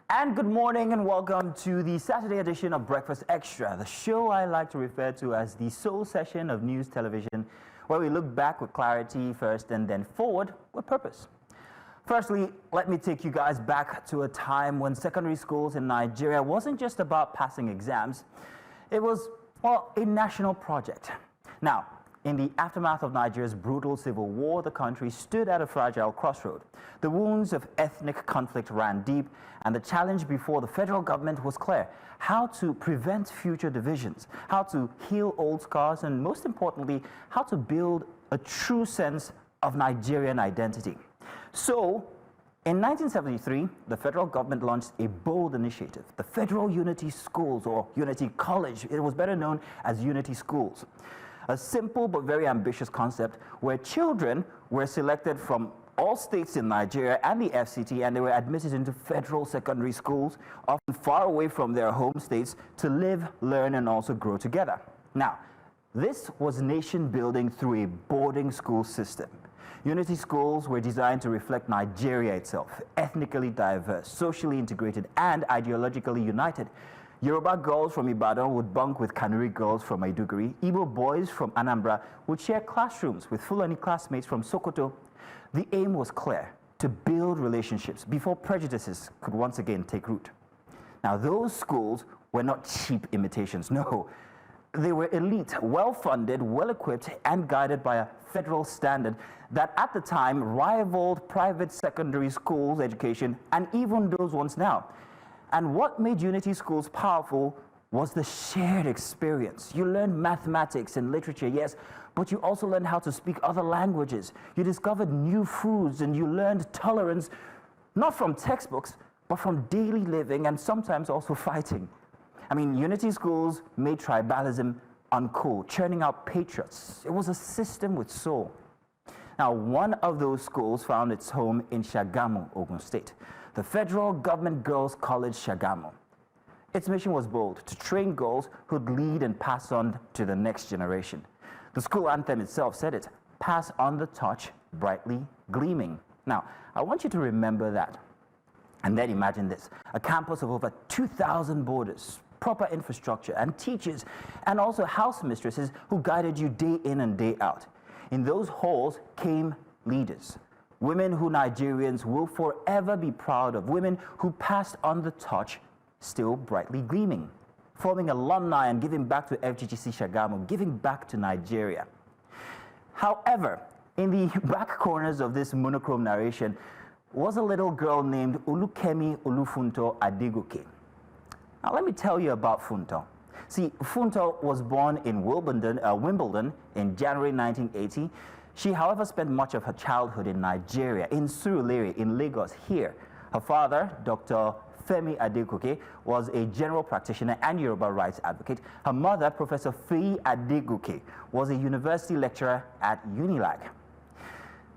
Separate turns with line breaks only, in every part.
And good morning and welcome to the Saturday edition of Breakfast Extra, the show I like to refer to as the soul session of news television, where we look back with clarity first and then forward with purpose. Firstly, let me take you guys back to a time when secondary schools in Nigeria wasn't just about passing exams. It was, well, a national project. Now, in the aftermath of Nigeria's brutal civil war, the country stood at a fragile crossroad. The wounds of ethnic conflict ran deep, and the challenge before the federal government was clear: how to prevent future divisions, how to heal old scars, and most importantly, how to build a true sense of Nigerian identity. So, in 1973, the federal government launched a bold initiative, the Federal Unity Schools, or Unity College. It was better known as Unity Schools. A simple but very ambitious concept where children were selected from all states in Nigeria and the FCT, and they were admitted into federal secondary schools, often far away from their home states, to live, learn, and also grow together. Now, this was nation building through a boarding school system. Unity schools were designed to reflect Nigeria itself, ethnically diverse, socially integrated, and ideologically united. Yoruba girls from Ibadan would bunk with Kanuri girls from Maiduguri. Igbo boys from Anambra would share classrooms with Fulani classmates from Sokoto. The aim was clear: to build relationships before prejudices could once again take root. Now, those schools were not cheap imitations, no. They were elite, well-funded, well-equipped, and guided by a federal standard that at the time rivaled private secondary schools education and even those ones now. And what made Unity schools powerful was the shared experience. You learned mathematics and literature, yes, but you also learned how to speak other languages. You discovered new foods, and you learned tolerance, not from textbooks, but from daily living and sometimes also fighting. I mean, Unity schools made tribalism uncool, churning out patriots. It was a system with soul. Now, one of those schools found its home in Shagamu, Ogun State, the Federal Government Girls College Shagamu. Its mission was bold: to train girls who'd lead and pass on to the next generation. The school anthem itself said it: pass on the torch, brightly gleaming. Now, I want you to remember that. And then imagine this: a campus of over 2,000 boarders, proper infrastructure, and teachers, and also house mistresses who guided you day in and day out. In those halls came leaders, women who Nigerians will forever be proud of, women who passed on the torch, still brightly gleaming, forming alumni and giving back to FGGC Shagamu, giving back to Nigeria. However, in the back corners of this monochrome narration was a little girl named Kemi Badenoch. Now let me tell you about Funto. See, Funto was born in Wimbledon in January 1980. She, however, spent much of her childhood in Nigeria, in Surulere, in Lagos, here. Her father, Dr. Kemi Badenoch, was a general practitioner and Yoruba rights advocate. Her mother, Professor Feyi Badenoch, was a university lecturer at Unilag.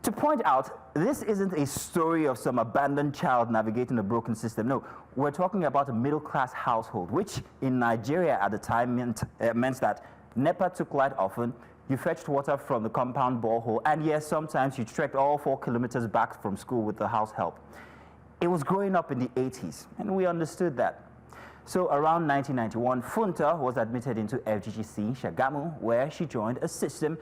To point out, this isn't a story of some abandoned child navigating a broken system. No, we're talking about a middle-class household, which in Nigeria at the time meant that NEPA took light often. You fetched water from the compound borehole, and yes, sometimes you trekked all 4 kilometers back from school with the house help. It was growing up in the 80s, and we understood that. So around 1991, Funta was admitted into FGGC Shagamu, where she joined a system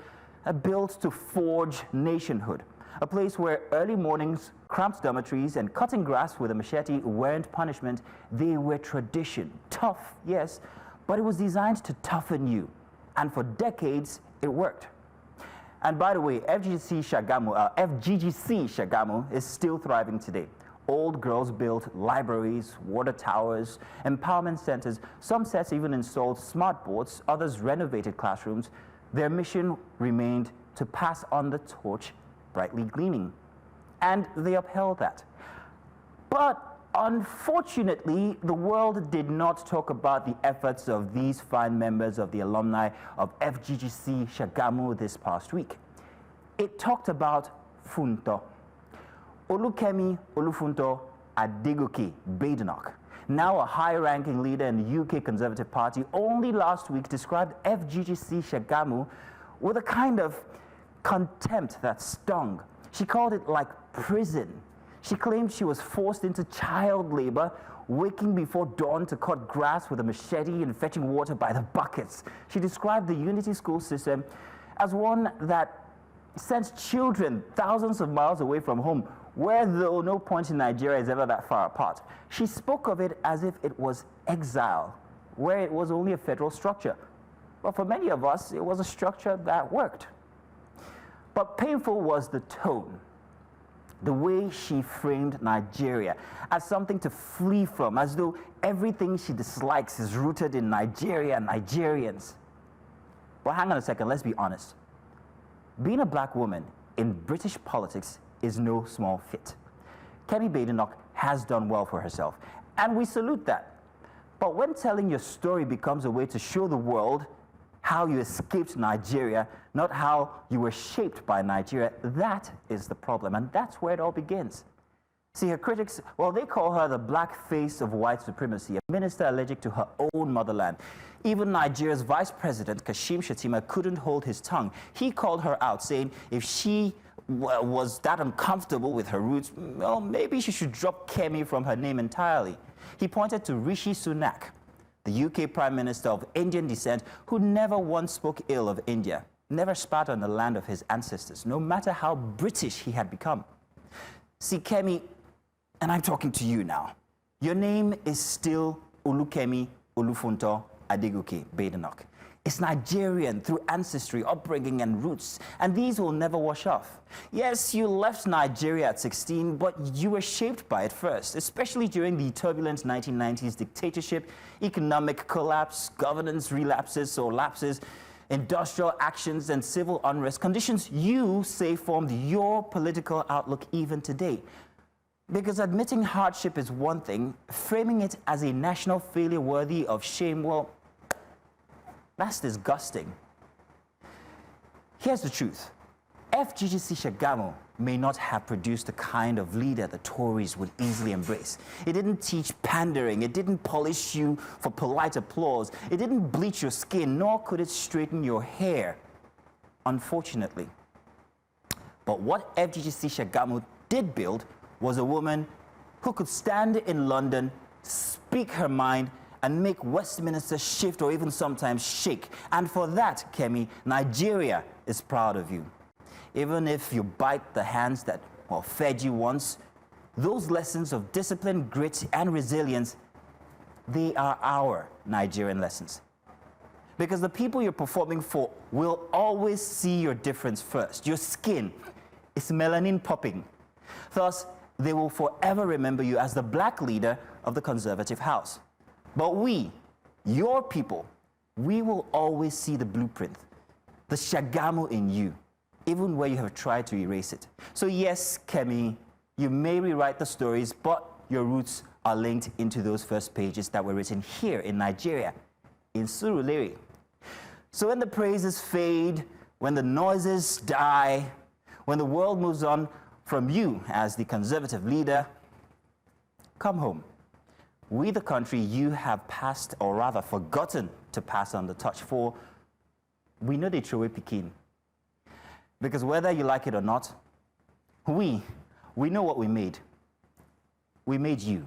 built to forge nationhood, a place where early mornings, cramped dormitories, and cutting grass with a machete weren't punishment. They were tradition. Tough, yes, but it was designed to toughen you. And for decades, it worked. And by the way, FGC Shagamu is still thriving today. Old girls built libraries, water towers, empowerment centers. Some sets even installed smart boards, others renovated classrooms. Their mission remained to pass on the torch, brightly gleaming. And they upheld that. But unfortunately, the world did not talk about the efforts of these fine members of the alumni of FGGC Shagamu this past week. It talked about Funto. Kemi Badenoch, now a high-ranking leader in the UK Conservative Party, only last week described FGGC Shagamu with a kind of contempt that stung. She called it like prison. She claimed she was forced into child labor, waking before dawn to cut grass with a machete and fetching water by the buckets. She described the Unity school system as one that sent children thousands of miles away from home, where though no point in Nigeria is ever that far apart. She spoke of it as if it was exile, where it was only a federal structure. But for many of us, it was a structure that worked. But painful was the tone, the way she framed Nigeria as something to flee from, as though everything she dislikes is rooted in Nigeria and Nigerians. But hang on a second, let's be honest. Being a black woman in British politics is no small feat. Kemi Badenoch has done well for herself, and we salute that. But when telling your story becomes a way to show the world how you escaped Nigeria, not how you were shaped by Nigeria, that is the problem, and that's where it all begins. See, her critics, well, they call her the black face of white supremacy, a minister allergic to her own motherland. Even Nigeria's vice president, Kashim Shettima, couldn't hold his tongue. He called her out, saying if she was that uncomfortable with her roots, well, maybe she should drop Kemi from her name entirely. He pointed to Rishi Sunak, the UK Prime Minister of Indian descent, who never once spoke ill of India, never spat on the land of his ancestors, no matter how British he had become. See, Kemi, and I'm talking to you now, your name is still Olukemi Olufunto Adegoke Badenoch. It's Nigerian through ancestry, upbringing, and roots, and these will never wash off. Yes, you left Nigeria at 16, but you were shaped by it first, especially during the turbulent 1990s dictatorship, economic collapse, governance relapses or lapses, industrial actions, and civil unrest, conditions you say formed your political outlook even today. Because admitting hardship is one thing, framing it as a national failure worthy of shame, well, that's disgusting. Here's the truth. FGGC Shagamu may not have produced the kind of leader the Tories would easily embrace. It didn't teach pandering. It didn't polish you for polite applause. It didn't bleach your skin, nor could it straighten your hair, unfortunately. But what FGGC Shagamu did build was a woman who could stand in London, speak her mind, and make Westminster shift or even sometimes shake. And for that, Kemi, Nigeria is proud of you. Even if you bite the hands that fed you once, those lessons of discipline, grit, and resilience, they are our Nigerian lessons. Because the people you're performing for will always see your difference first. Your skin is melanin popping. Thus, they will forever remember you as the black leader of the Conservative House. But we, your people, we will always see the blueprint, the Shagamu in you, even where you have tried to erase it. So yes, Kemi, you may rewrite the stories, but your roots are linked into those first pages that were written here in Nigeria, in Surulere. So when the praises fade, when the noises die, when the world moves on from you as the Conservative leader, come home. We, the country, you have passed, or rather forgotten to pass on the torch for, we know they throw away Pekin. Because whether you like it or not, we know what we made. We made you.